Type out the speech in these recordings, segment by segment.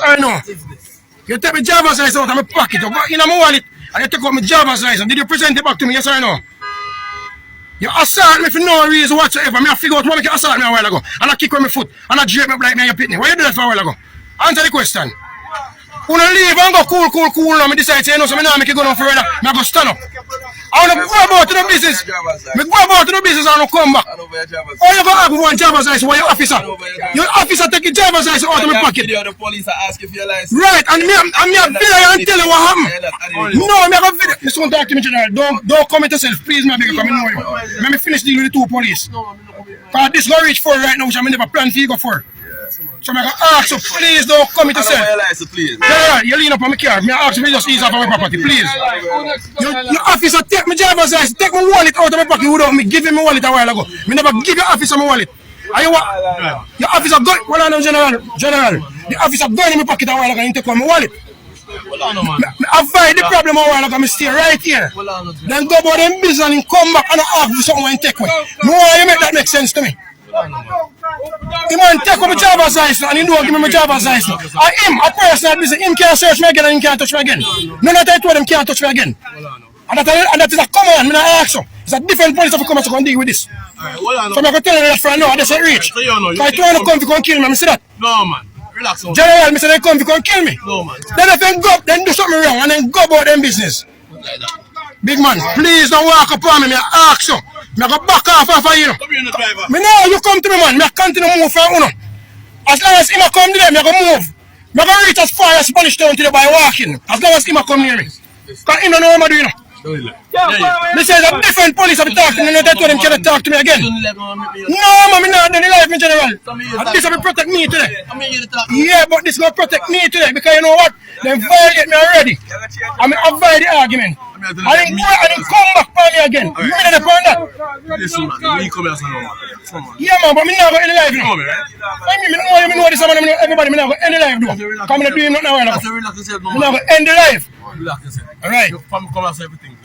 I know. You take my driver's license out of my pocket, you go in my wallet, and you take out my driver's license. Did you present it back to me? Yes or no? You assault me for no reason whatsoever. I figure out what you assault me a while ago. And I kick with my foot, and I drape me like me and you pitney. Why you do that for a while ago? Answer the question. When I leave and go cool, and I decide to, you know, so I know I make it go down for rather, I go stand up. I want to go about to the business. I go about to the business and I come back. Oh, you go have one driver's license, why you officer? Your officer take your driver's license out of my pocket. The police are asking for your license. Right, and me a video and tell you what happened. No, I'm not video. Just don't talk to me, General. Don't comment yourself, please, my big, because I know you. Let me finish dealing with the two police. Because this going to reach for right now, which I never plan for you go for. So I'm going to ask you, please don't commit yourself. General, you lean up on my car. I ask you to just ease off of my property, please. Your officer take my driver's license, take my wallet out of my pocket without me giving my wallet a while ago. I never give your officer my wallet. Are you what? Your officer gun, well I know General. The officer gun in my pocket a while ago and take my wallet. I avoid the problem a while ago, I stay right here. Then go about them business and come back and ask for something and take away. No, you make that make sense to me. He man take up my driver's license and he don't give me my driver's license. And him, a personal business, him can't search me again and he can't touch me again. None of that I told him can't touch me again. And that is a command, I ask you. It's a different police officer to come deal with this. So I'm going to tell you that for now, that's a reach. If I try to come to kill me, I see that. No man, relax. General, I say they come to kill me. No man. Then if they go, then do something wrong and then go about them business. Big man, please don't walk upon me, I ask you. I go back off of you. Me know you come to me, man. I continue to move from you. As long as him come to them, I go move. I go reach as far as Spanish Town to the by walking. As long as him come near me. Because he don't know what I'm doing. They say a different police have talked to me and they told them cannot talk to me again. No, man, I'm not doing the life in general. And this will protect me today. Yeah, but this will protect me today because you know what? They violate me already. I mean, avoid the argument. I didn't come back for me again. You mean that upon that? Listen, man, you come here as a normal. Yeah, man, but I'm not going to any life now. I know this, man. Everybody, I'm not going to any life now. Come and do him not now. I'm not going to end the life. Alright. Come as everything.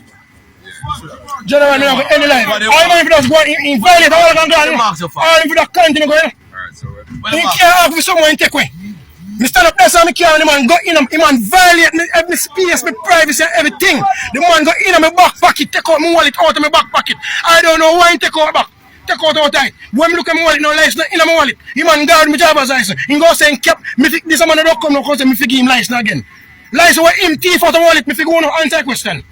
General, I'm not going to end the life. I know if you just go and violate all of them, or if you just continue going. You can't have for someone take away. I stand up there so I can't, the man go in, the man violate me, every space, my privacy and everything. The man go in my back pocket, take out my wallet out of my back pocket. I don't know why he take out back. Take out all time. When I look at my wallet, no license in my wallet. The man guard my driver's license. He go saying, this man don't come now because I give him license again. License where him thief out of my wallet, I go no answer question.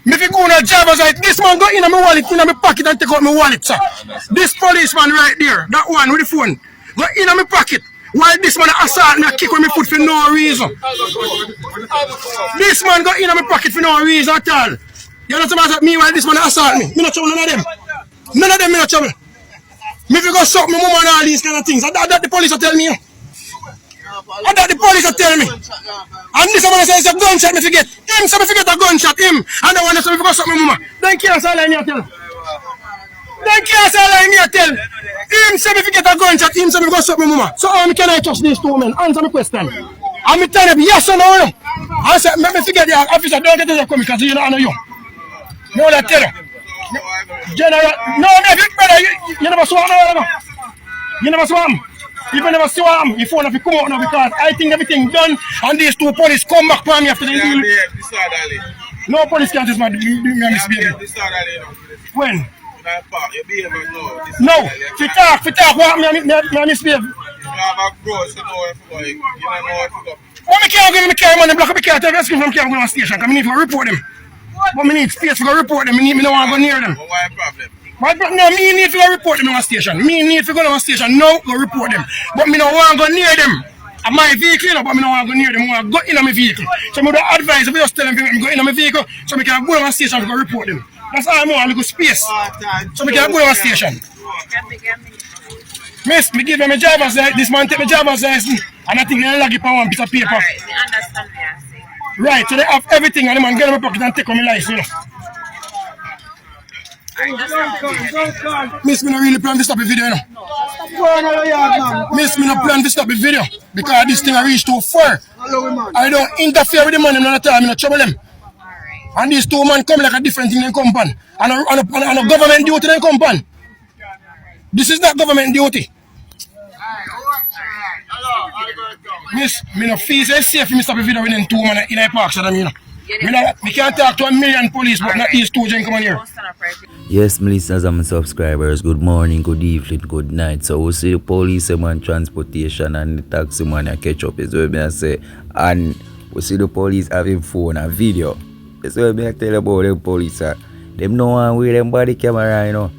I go no driver's license. This man go in my wallet, in my pocket and take out my wallet, sir. This policeman right there, that one with the phone, go in my pocket. Why this man assault me, kick with my foot for no reason? This man got in my pocket for no reason at all. You understand what me why this man assault me? Me not trouble none of them. None of them me not trouble. Me if you go suck my mama and all these kind of things. That the police will tell me. That the police will tell me. And this man says a gunshot me forget. Him say me forget a gunshot him. And the one that say me go suck my mama. Then can't say lie me tell. Then can't say lie me tell. Him say me forget a gunshot, him say me go suck my mama. So how can I trust these two men? Answer my question. And me tell them yes or no. I said, me forget the officer, don't get to come because you don't know you. No, that tell you. General, no, brother, you never swam no. You never swam. If you never swam, your phone have to come out now because I think everything done and these two police come back for me after the deal. No police can just do me a misbehavior. When? No, if talk, what me misbehave? Well, I can't give me car money, block up the car, tell me from car go to the station, because I need to report them. But I need space to go report them, I don't want to go near them. Why problem? Why problem? No, me need to go report them in the station. Me need to go to the station, no, go report them. But I don't want to go near them. I'm my vehicle, but I don't want to go near them, I want to go in my vehicle. So I would advise, if I just tell them to go in my vehicle, so I can go to the station and go report them. That's all I want, a little space. So I can go to the station. Miss, me give them a driver's license, this man take my driver's license, and I think they lag it on one piece of paper. Alright, me understand what you're saying. Right, so they have everything, and the man get in my pocket and take on my license, you know. Miss, me not really plan to stop the video, you know. Miss, me not plan to stop the video, because this thing I reach too far. I don't interfere with the man, I'm not time, I'm not trouble them. And these two men come like a different thing in company. And a government duty in company. This is not government duty. Miss, me no fees is safe for me stop a video within 2 minutes in a park, so you know. Me can't talk to a million police, but not these 2 gentlemen here. Yes, my listeners and my subscribers, good morning, good evening, good night. So we see the police man transportation and the taxi man a catch up is what I say. And we see the police having phone and video. That's what I tell about them police. Them know one with them body camera, you know.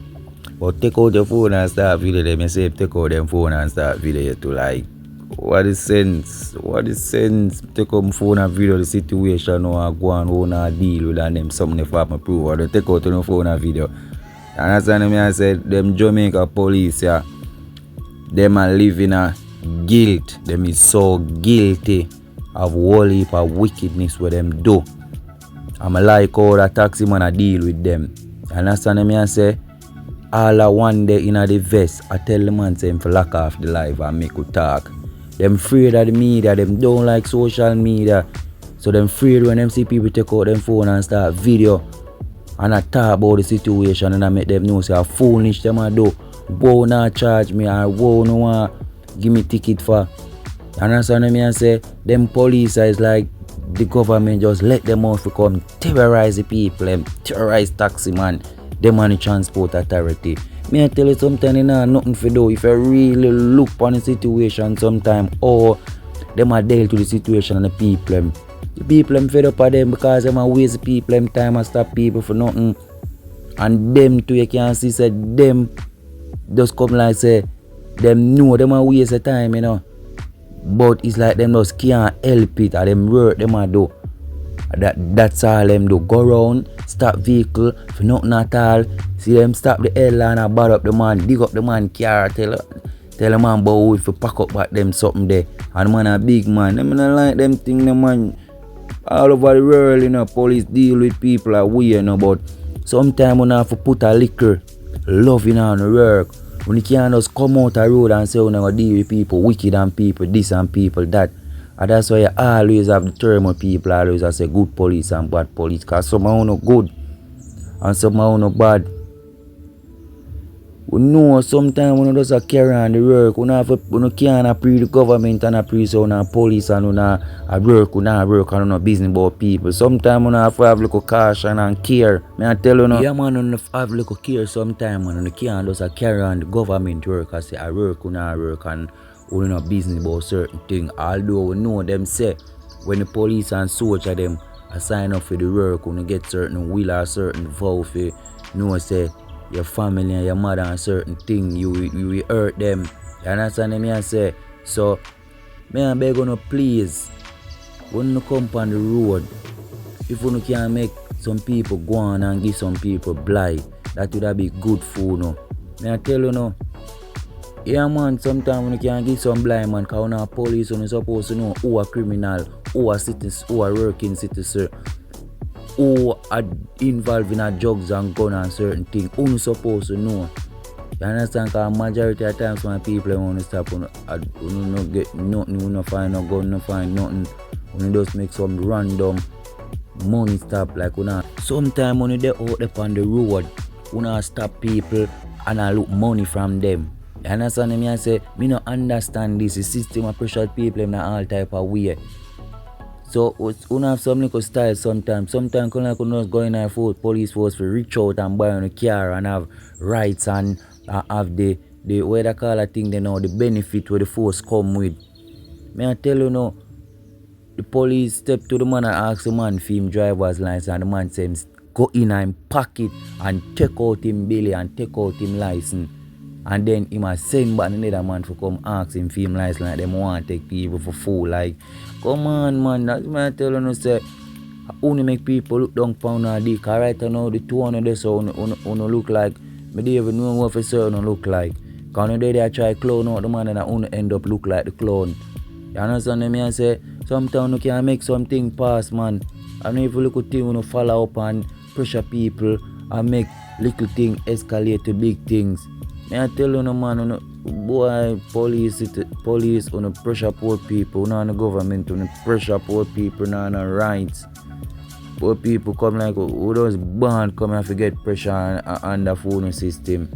But take out your phone and start video them. You say take out them phone and start video to like. What is sense? What is sense? Take up phone and video the situation or go and own a deal with them something if I prove or they take out the phone and video. And that's why I said them Jamaica police, yeah, them are living a guilt. Them is so guilty of whole heap of wickedness what them do. I'm like how the taxi man a deal with them. And that's why I say all I one day in the vest, I tell the man say him for lock off the live and make you talk. Them afraid of the media, them don't like social media. So them afraid when them see people take out them phone and start video and I talk about the situation and I make them know say how foolish them a do. Whoa not charge me or whoa no want give me ticket for. And that's why I say them police is like the government just let them off to come terrorize the people, them terrorize taxi man, them and the transport authority. Me I tell you sometimes you know nothing for do. If you really look on the situation sometime or them are dealt with the situation and the people fed up of them because them are waste the people them time and stop people for nothing. And them too you can see say them just come like say them know them are waste the time, you know. But it's like them just can't help it or them work them a do. That's all them do. Go around, stop vehicle for nothing at all. See them stop the airline and bad up the man, dig up the man car, tell the man about if you pack up back them something there. And the man a big man. Them not like them thing the man all over the world, you know, police deal with people are weird, you know, but sometimes you have to put a liquor love in on the work. When you can't just come out the road and say you're going to deal with people, wicked and people, this and people, that. And that's why you always have the term of people always say good police and bad police. Because some are not good and some are not bad. We know sometimes when you just carry on the work, you can't approve the government and approve the police and work and no business about people. Sometimes you have to have a little caution and care. I tell you, yeah man, you have a little care sometimes and you can't just carry on the government work and say I work and you know business about certain things. Although we know them say when the police and soldier them sign up for the work, when you get certain will or certain vow for you know say your family and your mother and certain thing you will hurt them. You understand me I say? So me and beg you please when you come on the road, if you can make some people go on and give some people blind, that would be good for you know. Me I tell you no. Yeah man, sometimes when you can give some blind man, because when police you're supposed to know who are criminal, who are citizens, who are working citizens, who are involved in drugs and gun and certain things, who are supposed to know. You understand? Because majority of times when people want to stop, you don't get nothing, you don't find no gun, you don't find nothing, you just make some random money stop. Like sometimes when you're out there on the road, you stop people and I look money from them. You understand me? I say, me no understand this. The system of pressure people in all type of way. So, we have some little style sometimes. Sometimes, you just go in a police force to reach out and buy on a car and have rights and have the what they call a thing, they know, the benefit where the force come with. May I tell you now, the police step to the man and ask the man for him driver's license and the man says, go in and pocket and take out him belly and take out him license. And then he must send back another man to come ask him for him license like them want to take people for fool. Like, come on man, that's what I tell you, say, only make people look down for a dick. Right now, the 200 there so only look like, me don't even know what for certain look like. Because they try clown out the man and only end up look like the clown. You understand me? I say, sometimes you can make something pass, man. And if you look at things, you follow up and pressure people and make little things escalate to big things. I tell you, no man, boy, police, on pressure poor people, not the government, on pressure poor people, not the rights. Poor people come like, who those born come and forget pressure on the phone system.